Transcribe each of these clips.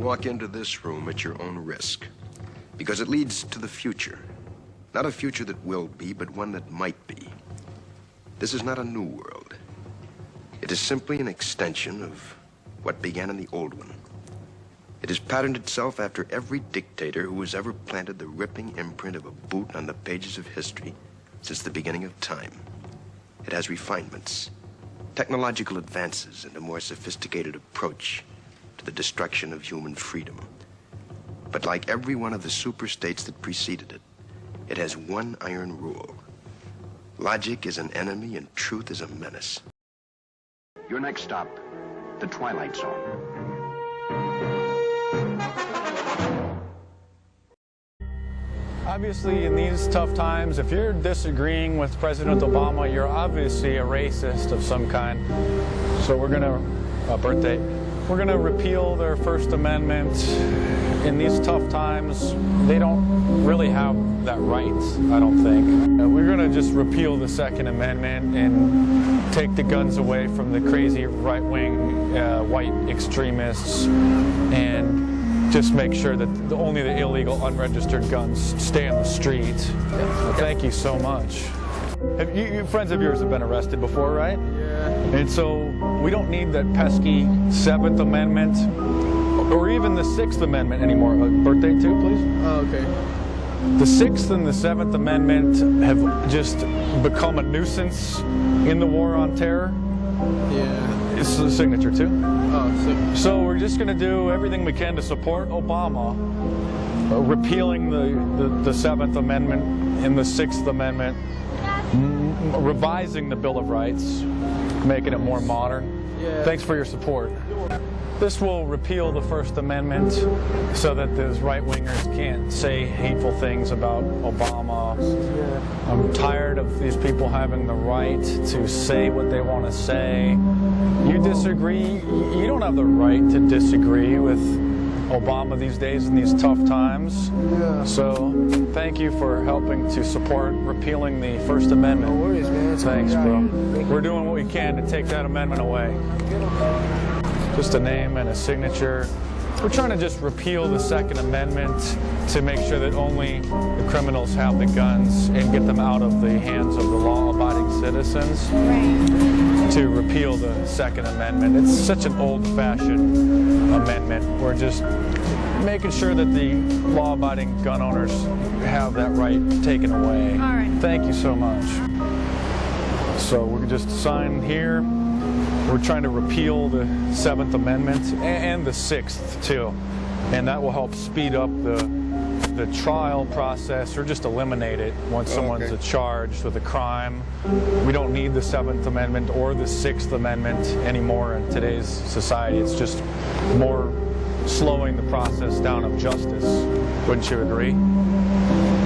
walk into this room at your own risk, because it leads to the future. Not a future that will be, but one that might be. This is not a new world. It is simply an extension of what began in the old one. It has patterned itself after every dictator who has ever planted the ripping imprint of a boot on the pages of history since the beginning of time. It has refinements, technological advances, and a more sophisticated approach to the destruction of human freedom. But like every one of the superstates that preceded it, it has one iron rule. Logic is an enemy and truth is a menace. Your next stop, the Twilight Zone. Obviously, in these tough times, if you're disagreeing with President Obama, you're obviously a racist of some kind. So we're gonna, we're gonna repeal their First Amendment. In these tough times, they don't really have that right, I don't think. We're gonna just repeal the Second Amendment and take the guns away from the crazy right-wing white extremists and just make sure that only the illegal, unregistered guns stay on the street. Well, thank you so much. You friends of yours have been arrested before, right? Yeah. And so we don't need that pesky 7th Amendment or even the 6th Amendment anymore. Birthday too, please? Oh, okay. The 6th and the 7th Amendment have just become a nuisance in the war on terror. Yeah. It's the signature too. Oh, so we're just going to do everything we can to support Obama, repealing the 7th Amendment and the 6th Amendment, revising the Bill of Rights, making it more modern. Yeah. Thanks for your support. This will repeal the First Amendment so that those right-wingers can't say hateful things about Obama. Yeah. I'm tired of these people having the right to say what they want to say. You disagree, you don't have the right to disagree with Obama these days in these tough times. Yeah. So thank you for helping to support repealing the First Amendment. No worries, man. Thanks, bro. We're doing what we can to take that amendment away. Just a name and a signature. We're trying to just repeal the Second Amendment to make sure that only the criminals have the guns and get them out of the hands of the law-abiding citizens. Right. To repeal the Second Amendment. It's such an old-fashioned amendment. We're just making sure that the law-abiding gun owners have that right taken away. All right. Thank you so much. So we can just sign here. We're trying to repeal the 7th Amendment and the 6th too, and that will help speed up the trial process or just eliminate it once someone's charged with a crime. We don't need the 7th Amendment or the 6th Amendment anymore in today's society. It's just more slowing the process down of justice. Wouldn't you agree?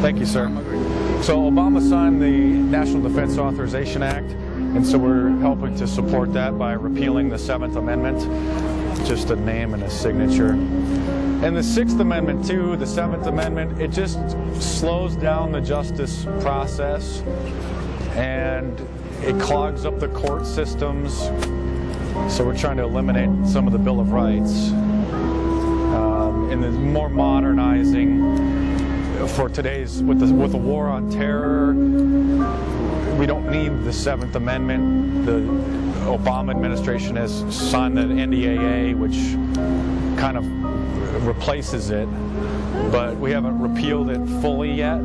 Thank you, sir. So Obama signed the National Defense Authorization Act, and so we're helping to support that by repealing the 7th Amendment. Just a name and a signature. And the 6th Amendment too, the 7th Amendment, it just slows down the justice process and it clogs up the court systems. So we're trying to eliminate some of the Bill of Rights. And the more modernizing for today's, with the war on terror, we don't need the 7th Amendment. The Obama administration has signed the NDAA, which kind of replaces it, but we haven't repealed it fully yet.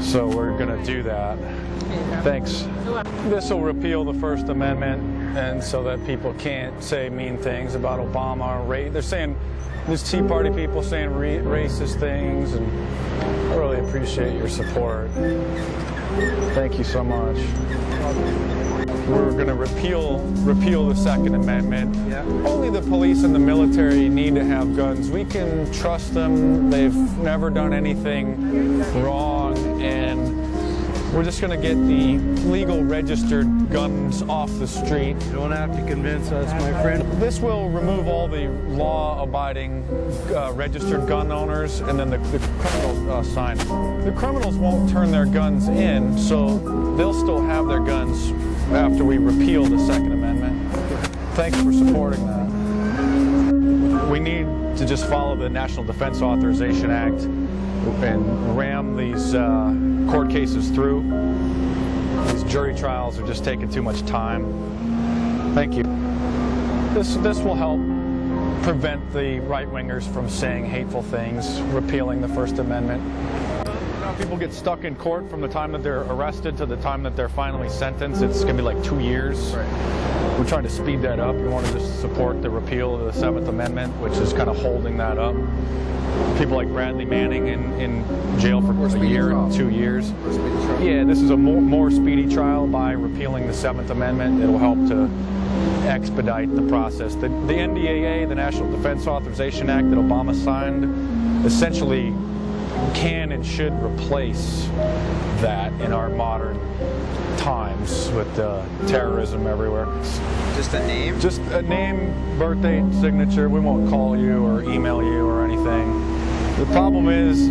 So we're going to do that. Thanks. This will repeal the First Amendment, and so that people can't say mean things about Obama. They're saying, there's Tea Party people saying racist things, and I really appreciate your support. Thank you so much. We're going to repeal the Second Amendment. Yeah. Only the police and the military need to have guns. We can trust them. They've never done anything wrong, and we're just going to get the legal registered guns off the street. You don't have to convince us, my friend. This will remove all the law-abiding registered gun owners, and then the criminal sign. The criminals won't turn their guns in, so they'll still have their guns after we repeal the Second Amendment. Thanks for supporting that. we need to just follow the National Defense Authorization Act and ram these court cases through. These jury trials are just taking too much time. Thank you. This will help prevent the right-wingers from saying hateful things, repealing the First Amendment. People get stuck in court from the time that they're arrested to the time that they're finally sentenced. It's going to be like 2 years. Right. We're trying to speed that up. We want to just support the repeal of the Seventh Amendment, which is kind of holding that up. People like Bradley Manning in jail for a year and 2 years. Yeah, this is a more speedy trial by repealing the Seventh Amendment. It'll help to expedite the process. The NDAA, the National Defense Authorization Act that Obama signed, essentially can and should replace that in our modern times with terrorism everywhere. Just a name? Just a name, birthday, signature. We won't call you or email you or anything. The problem is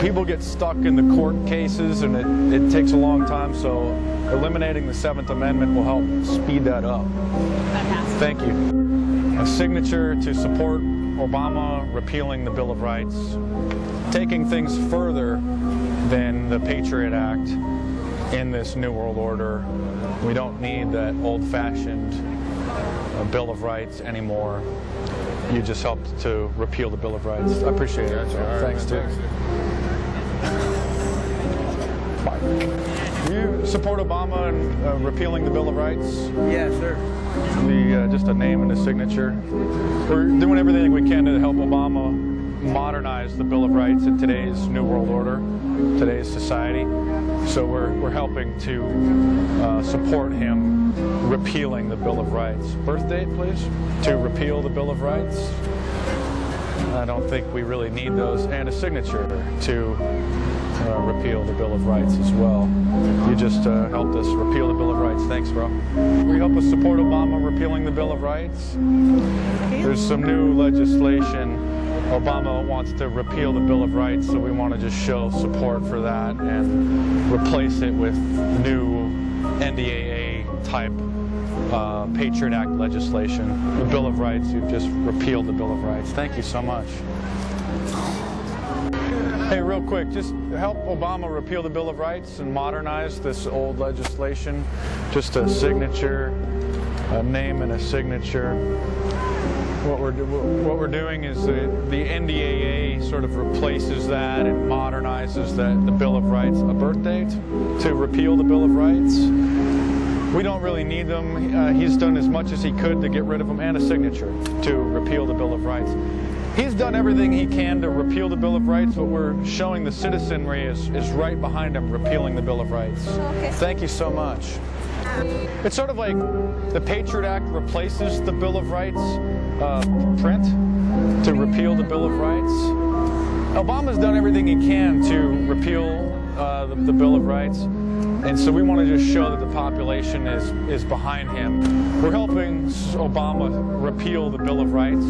people get stuck in the court cases and it takes a long time, so eliminating the Seventh Amendment will help speed that up. Fantastic. Thank you. A signature to support Obama repealing the Bill of Rights, taking things further than the Patriot Act in this New World Order. We don't need that old-fashioned Bill of Rights anymore. You just helped to repeal the Bill of Rights. I appreciate it. Thanks, too. Do you support Obama in repealing the Bill of Rights? Yeah, sure. Just a name and a signature. We're doing everything we can to help Obama modernize the Bill of Rights in today's New World Order, today's society. So we're helping to support him repealing the Bill of Rights. Birth date, please? To repeal the Bill of Rights. I don't think we really need those. And a signature to repeal the Bill of Rights as well. You just helped us repeal the Bill of Rights. Thanks, bro. Will you help us support Obama repealing the Bill of Rights? There's some new legislation. Obama wants to repeal the Bill of Rights, so we want to just show support for that and replace it with new NDAA-type Patriot Act legislation. The Bill of Rights, you've just repealed the Bill of Rights. Thank you so much. Hey, real quick, just help Obama repeal the Bill of Rights and modernize this old legislation. Just a signature, a name and a signature. What we're doing is the NDAA sort of replaces that and modernizes the Bill of Rights. A birth date to repeal the Bill of Rights. We don't really need them. He's done as much as he could to get rid of them, and a signature to repeal the Bill of Rights. He's done everything he can to repeal the Bill of Rights, but we're showing the citizenry is right behind him repealing the Bill of Rights. Okay. Thank you so much. It's sort of like the Patriot Act replaces the Bill of Rights print to repeal the Bill of Rights. Obama's done everything he can to repeal the Bill of Rights, and so we want to just show that the population is behind him. We're helping Obama repeal the Bill of Rights,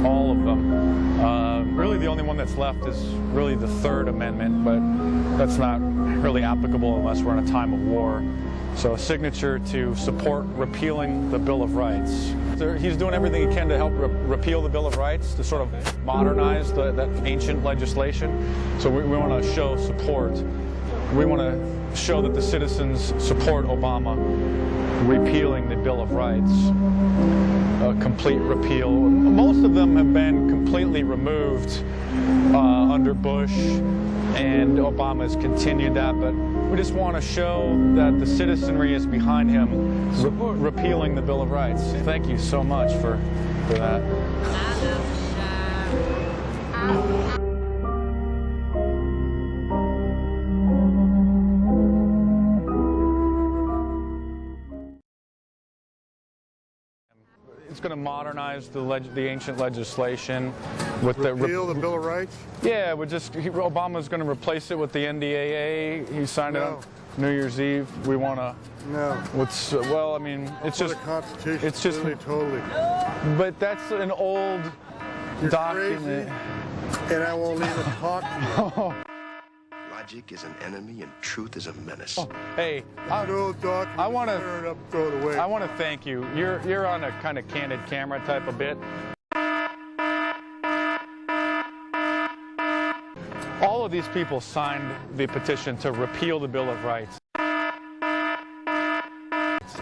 all of them. Really the only one that's left is really the Third Amendment, but that's not really applicable unless we're in a time of war. So a signature to support repealing the Bill of Rights. He's doing everything he can to help repeal the Bill of Rights, to sort of modernize that ancient legislation. So we want to show support. We want to show that the citizens support Obama repealing the Bill of Rights. A complete repeal. Most of them have been completely removed under Bush, and Obama has continued that, but we just want to show that the citizenry is behind him repealing the Bill of Rights. Thank you so much for that. It's going to modernize the ancient legislation with repeal the Bill of Rights? Yeah, Obama's going to replace it with the NDAA. He signed it on New Year's Eve. We want to. No. Well, I mean, it's just the Constitution. It's just totally. But that's an old document. Crazy, and I won't even talk to you. Logic is an enemy and truth is a menace. Oh, hey, I want to thank you. You're on a kind of candid camera type of bit. all of these people signed the petition to repeal the Bill of Rights.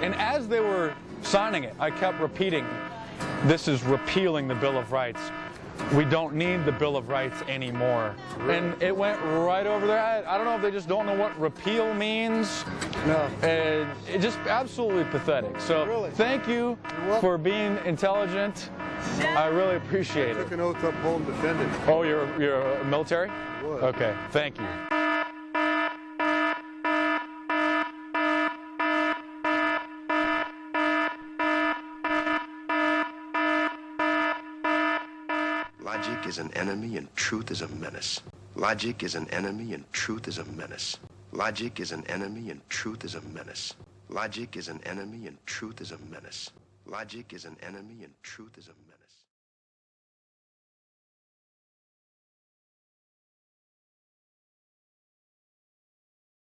And as they were signing it, I kept repeating, this is repealing the Bill of Rights. We don't need the Bill of Rights anymore. And it went right over their head. I don't know if they just don't know what repeal means. No. And it's just absolutely pathetic. So Really? thank you for being intelligent. I really appreciate Took it. an oath to uphold and defend it. Oh, you're military? Was. Okay, thank you. Logic is an enemy and truth is a menace. Logic is an enemy and truth is a menace. Logic is an enemy and truth is a menace. Logic is an enemy and truth is a menace. Logic is an enemy and truth is a menace.